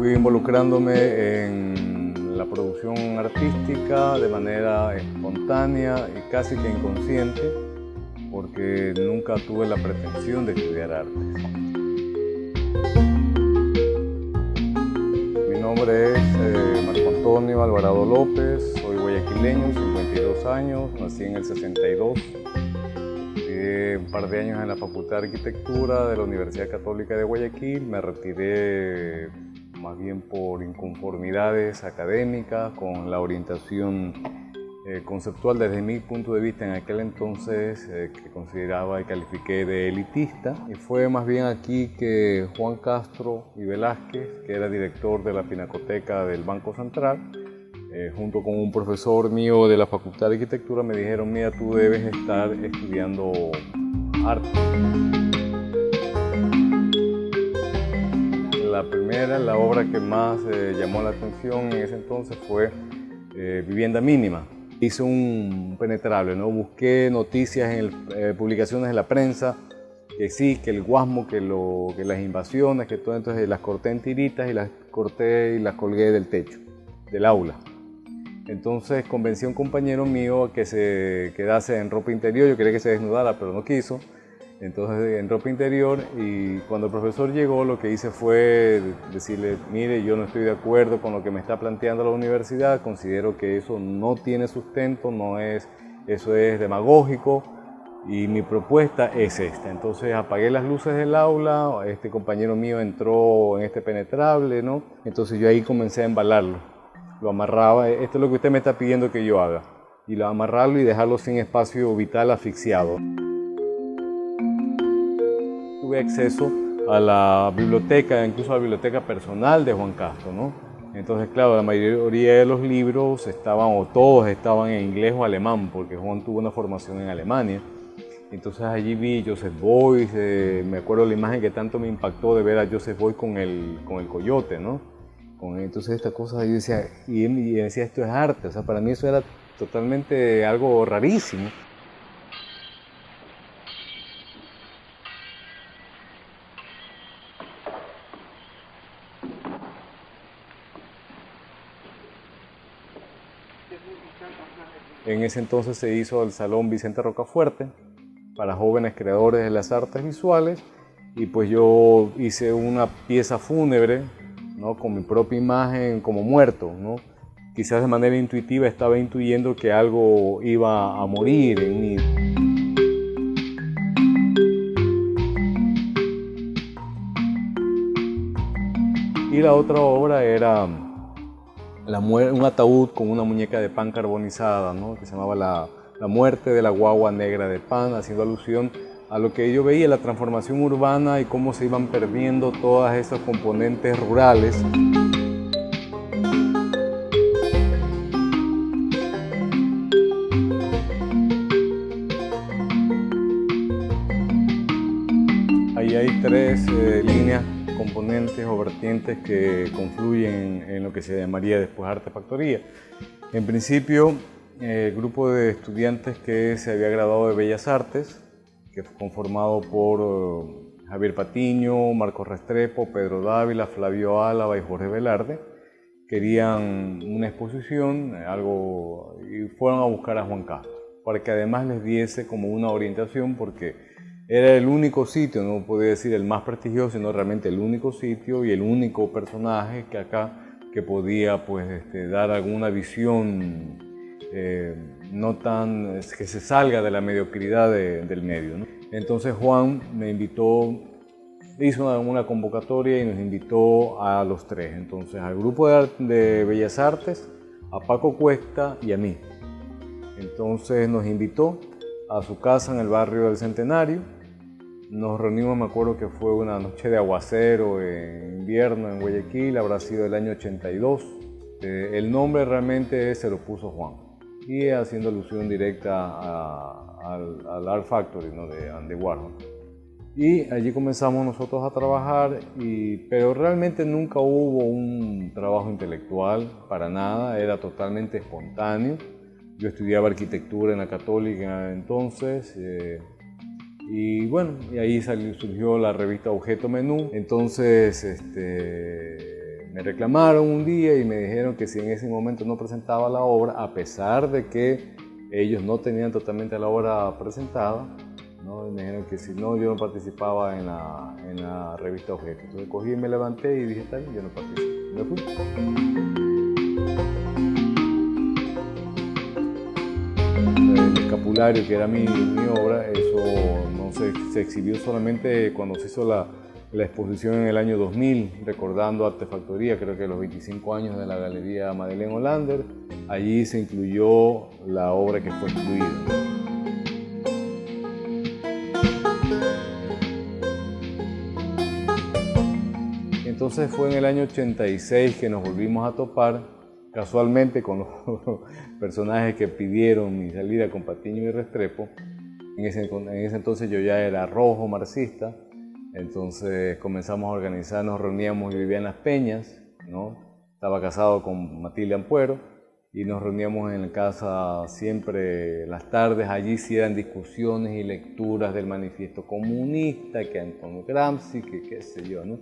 Fui involucrándome en la producción artística de manera espontánea y casi que inconsciente, porque nunca tuve la pretensión de estudiar artes. Mi nombre es Marco Antonio Alvarado López, soy guayaquileño, 52 años, nací en el 62. Estudié un par de años en la Facultad de Arquitectura de la Universidad Católica de Guayaquil. Me retiré más bien por inconformidades académicas con la orientación conceptual desde mi punto de vista en aquel entonces, que consideraba y califiqué de elitista. Y fue más bien aquí que Juan Castro y Velázquez, que era director de la Pinacoteca del Banco Central, junto con un profesor mío de la Facultad de Arquitectura, me dijeron: mira, tú debes estar estudiando arte. La obra que más llamó la atención en ese entonces fue Vivienda Mínima. Hice un penetrable, ¿no? Busqué noticias en publicaciones de la prensa, que sí, que el Guasmo, que las invasiones, que todo. Entonces las corté en tiritas y las corté y las colgué del techo, del aula. Entonces convencí a un compañero mío a que se quedase en ropa interior. Yo quería que se desnudara, pero no quiso. Entonces en ropa interior, y cuando el profesor llegó, lo que hice fue decirle: mire, yo no estoy de acuerdo con lo que me está planteando la universidad, considero que eso no tiene sustento, eso es demagógico, y mi propuesta es esta. Entonces apagué las luces del aula, este compañero mío entró en este penetrable, ¿no? Entonces yo ahí comencé a embalarlo, lo amarraba. Esto es lo que usted me está pidiendo que yo haga, y lo amarrarlo y dejarlo sin espacio vital, asfixiado. Tuve acceso a la biblioteca, incluso a la biblioteca personal de Juan Castro, ¿no? Entonces, claro, la mayoría de los libros estaban, o todos estaban en inglés o alemán, porque Juan tuvo una formación en Alemania. Entonces allí vi Joseph Beuys, me acuerdo la imagen que tanto me impactó de ver a Joseph Beuys con el coyote, ¿no? Entonces estas cosas, yo decía, y decía, esto es arte. O sea, para mí eso era totalmente algo rarísimo. En ese entonces se hizo el Salón Vicente Rocafuerte para jóvenes creadores de las artes visuales, y pues yo hice una pieza fúnebre, ¿no? Con mi propia imagen como muerto, ¿no? Quizás de manera intuitiva estaba intuyendo que algo iba a morir en mí. Y la otra obra era un ataúd con una muñeca de pan carbonizada, ¿no? Que se llamaba la muerte de la guagua negra de pan, haciendo alusión a lo que yo veía, la transformación urbana y cómo se iban perdiendo todas esas componentes rurales. Ahí hay tres líneas, componentes o vertientes que confluyen en lo que se llamaría después artefactoría. En principio, el grupo de estudiantes que se había graduado de Bellas Artes, que fue conformado por Javier Patiño, Marcos Restrepo, Pedro Dávila, Flavio Álava y Jorge Velarde, querían una exposición, y fueron a buscar a Juan Castro, para que además les diese como una orientación, porque era el único sitio, no podía decir el más prestigioso, sino realmente el único sitio y el único personaje que podía pues, dar alguna visión no tan, que se salga de la mediocridad del medio, ¿no? Entonces Juan me invitó, hizo una convocatoria y nos invitó a los tres, entonces al grupo de Bellas Artes, a Paco Cuesta y a mí. Entonces nos invitó a su casa en el barrio del Centenario. Nos reunimos, me acuerdo que fue una noche de aguacero en invierno en Guayaquil, habrá sido el año 82. El nombre realmente se lo puso Juan, y haciendo alusión directa al Art Factory, ¿no? de Andy Warhol. Y allí comenzamos nosotros a trabajar, pero realmente nunca hubo un trabajo intelectual, para nada, era totalmente espontáneo. Yo estudiaba arquitectura en la Católica entonces, y bueno, y ahí surgió la revista Objeto Menú. Entonces me reclamaron un día y me dijeron que si en ese momento no presentaba la obra, a pesar de que ellos no tenían totalmente la obra presentada, ¿no? Y me dijeron que si no, yo no participaba en la revista Objeto. Entonces cogí y me levanté y dije, está bien, yo no participo. Me fui. El escapulario, que era mi obra, eso no se exhibió solamente cuando se hizo la exposición en el año 2000, recordando Artefactoría, creo que los 25 años de la Galería Madeleine Hollander. Allí se incluyó la obra que fue excluida. Entonces fue en el año 86 que nos volvimos a topar, casualmente con los personajes que pidieron mi salida con Patiño y Restrepo. En ese entonces yo ya era rojo marxista, entonces comenzamos a organizar, nos reuníamos y vivía en Las Peñas, ¿no? Estaba casado con Matilde Ampuero y nos reuníamos en la casa siempre las tardes. Allí sí eran discusiones y lecturas del manifiesto comunista, que Antonio Gramsci, que qué sé yo, ¿no?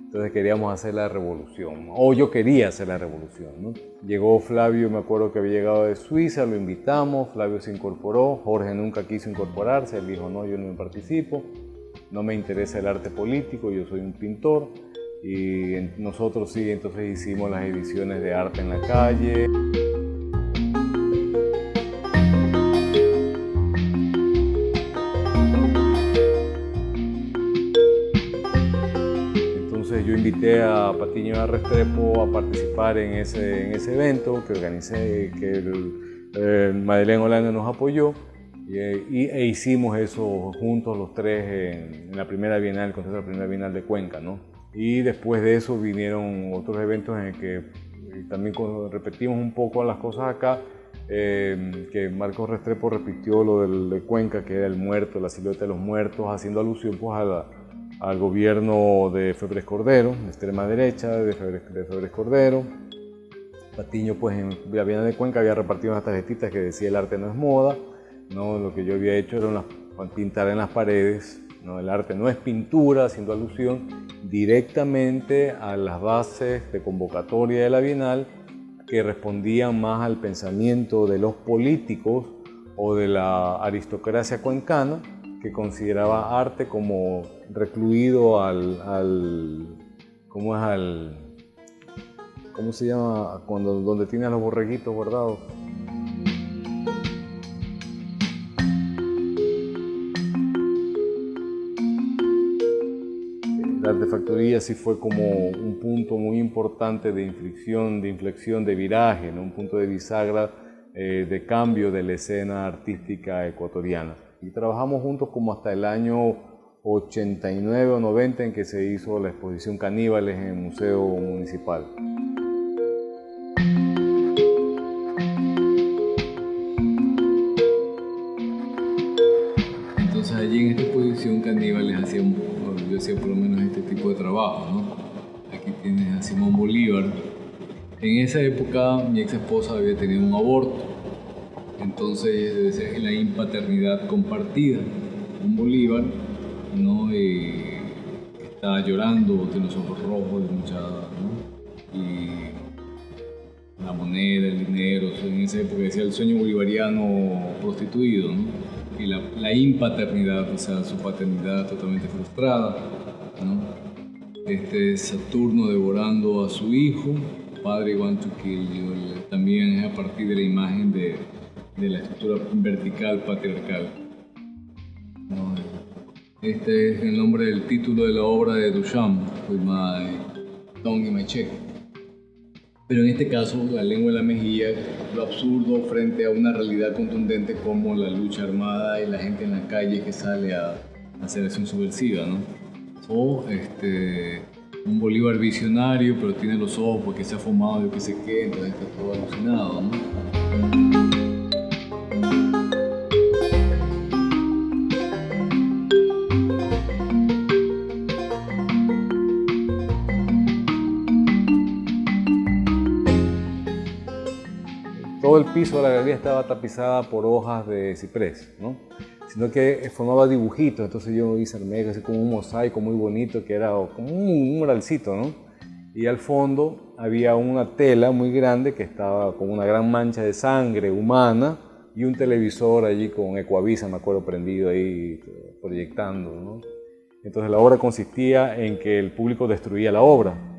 Entonces queríamos hacer la revolución, o yo quería hacer la revolución, ¿no? Llegó Flavio, me acuerdo que había llegado de Suiza, lo invitamos, Flavio se incorporó, Jorge nunca quiso incorporarse, él dijo, no, yo no participo, no me interesa el arte político, yo soy un pintor, y nosotros sí, entonces hicimos las ediciones de Arte en la Calle. Yo invité a Patiño y a Restrepo a participar en ese evento que organicé, que Madeleine Hollander nos apoyó e hicimos eso juntos los tres en la primera Bienal, el contexto de la primera Bienal de Cuenca, ¿no? Y después de eso vinieron otros eventos en el que también repetimos un poco las cosas acá, que Marcos Restrepo repitió lo de Cuenca, que era el muerto, la silueta de los muertos, haciendo alusión pues al gobierno de Febres Cordero, de extrema derecha de Febres Cordero. Patiño, pues en la Bienal de Cuenca había repartido unas tarjetitas que decía el arte no es moda, ¿no? Lo que yo había hecho era pintar en las paredes, ¿no? El arte no es pintura, haciendo alusión directamente a las bases de convocatoria de la Bienal que respondían más al pensamiento de los políticos o de la aristocracia cuencana, que consideraba arte como recluido ¿cómo se llama? Donde tiene a los borreguitos guardados. La Artefactoría sí fue como un punto muy importante de inflexión, de viraje, ¿no? Un punto de bisagra, de cambio de la escena artística ecuatoriana. Y trabajamos juntos como hasta el año 89 o 90 en que se hizo la exposición Caníbales en el Museo Municipal. Entonces allí en esta exposición Caníbales yo hacía por lo menos este tipo de trabajo, ¿no? Aquí tienes a Simón Bolívar. En esa época mi ex esposa había tenido un aborto. Entonces es la impaternidad compartida. Un Bolívar, ¿no? Que está llorando, tiene los ojos rojos, ¿no? Y la moneda, el dinero, en esa época decía el sueño bolivariano prostituido, ¿no? Y la impaternidad, o sea, su paternidad totalmente frustrada, ¿no? Saturno devorando a su hijo, padre want to kill you, también es a partir de la imagen de la estructura vertical patriarcal. No, este es el nombre del título de la obra de Duchamp, With My Tongue in My Cheek. Pero en este caso, la lengua en la mejilla, lo absurdo frente a una realidad contundente como la lucha armada y la gente en la calle que sale a hacer acción subversiva, ¿no? O un Bolívar visionario, pero tiene los ojos porque se ha fumado, yo qué sé qué, entonces está todo alucinado, ¿no? Todo el piso de la galería estaba tapizada por hojas de ciprés, ¿no? Sino que formaba dibujitos, entonces yo hice así como un mosaico muy bonito que era como un muralcito, ¿no? y al fondo había una tela muy grande que estaba con una gran mancha de sangre humana y un televisor allí con Ecuavisa, me acuerdo, prendido ahí, proyectando, ¿no? Entonces la obra consistía en que el público destruía la obra.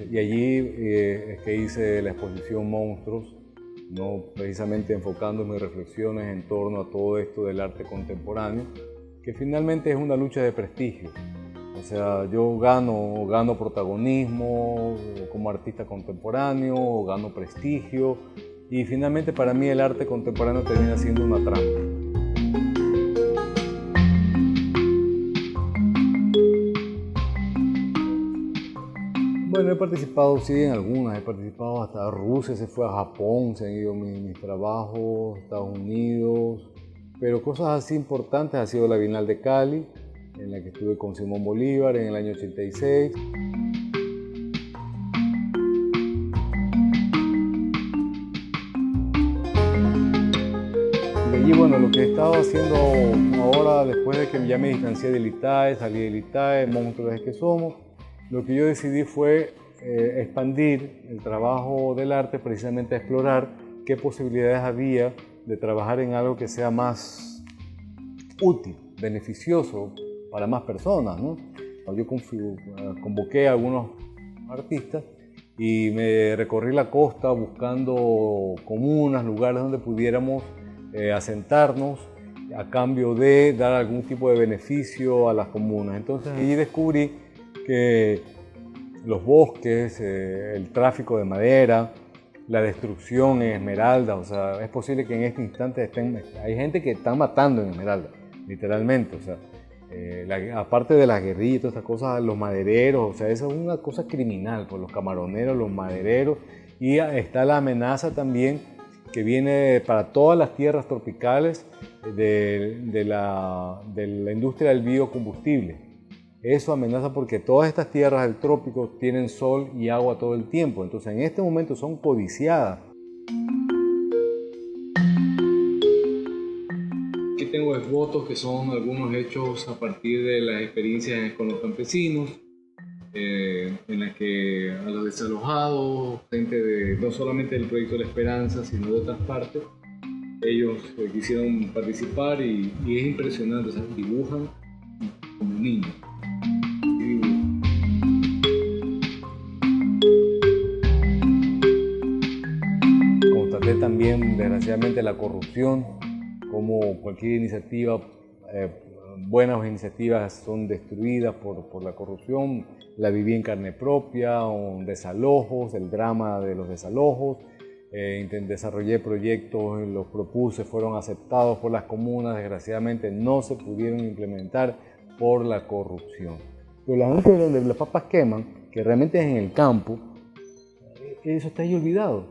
Y allí es que hice la exposición Monstruos, ¿no? Precisamente enfocando mis reflexiones en torno a todo esto del arte contemporáneo, que finalmente es una lucha de prestigio. O sea, yo gano protagonismo como artista contemporáneo, gano prestigio, y finalmente para mí el arte contemporáneo termina siendo una trampa. Bueno, he participado, sí, en algunas. He participado hasta Rusia, se fue a Japón, se han ido mis trabajos, Estados Unidos. Pero cosas así importantes ha sido la Bienal de Cali, en la que estuve con Simón Bolívar en el año 86. De allí, bueno, lo que he estado haciendo ahora, después de que ya me distancié del ITAE, salí del ITAE, Monstruos es que somos, lo que yo decidí fue expandir el trabajo del arte, precisamente a explorar qué posibilidades había de trabajar en algo que sea más útil, beneficioso para más personas, ¿no? Yo convoqué a algunos artistas y me recorrí la costa buscando comunas, lugares donde pudiéramos asentarnos a cambio de dar algún tipo de beneficio a las comunas. Entonces ahí descubrí que los bosques, el tráfico de madera, la destrucción en Esmeralda, o sea, es posible que en este instante hay gente que está matando en Esmeralda, literalmente, o sea, aparte de las guerrillas y todas estas cosas, los madereros, o sea, eso es una cosa criminal, por los camaroneros, los madereros, y está la amenaza también que viene para todas las tierras tropicales de la industria del biocombustible. Eso amenaza porque todas estas tierras del trópico tienen sol y agua todo el tiempo, entonces en este momento son codiciadas. Aquí tengo esbotos que son algunos hechos a partir de las experiencias con los campesinos, en las que a los desalojados, gente no solamente del Proyecto La Esperanza, sino de otras partes, ellos quisieron participar y es impresionante, o sea, dibujan como niños. Constaté también, desgraciadamente, la corrupción, como cualquier iniciativa, buenas iniciativas son destruidas por la corrupción. La viví en carne propia, desalojos, el drama de los desalojos. Desarrollé proyectos, los propuse, fueron aceptados por las comunas, desgraciadamente no se pudieron implementar por la corrupción. Pero la gente donde las papas queman, que realmente es en el campo, eso está ahí olvidado.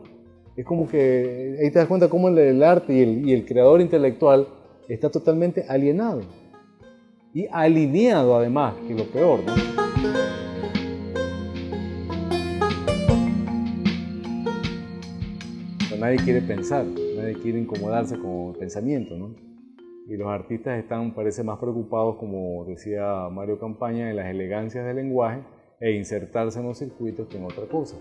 Es como que ahí te das cuenta cómo el arte y el creador intelectual está totalmente alienado. Y alineado además, que es lo peor, ¿no? O sea, nadie quiere pensar, nadie quiere incomodarse con el pensamiento, ¿no? Y los artistas están, parece, más preocupados, como decía Mario Campaña, en las elegancias del lenguaje e insertarse en los circuitos que en otra cosa.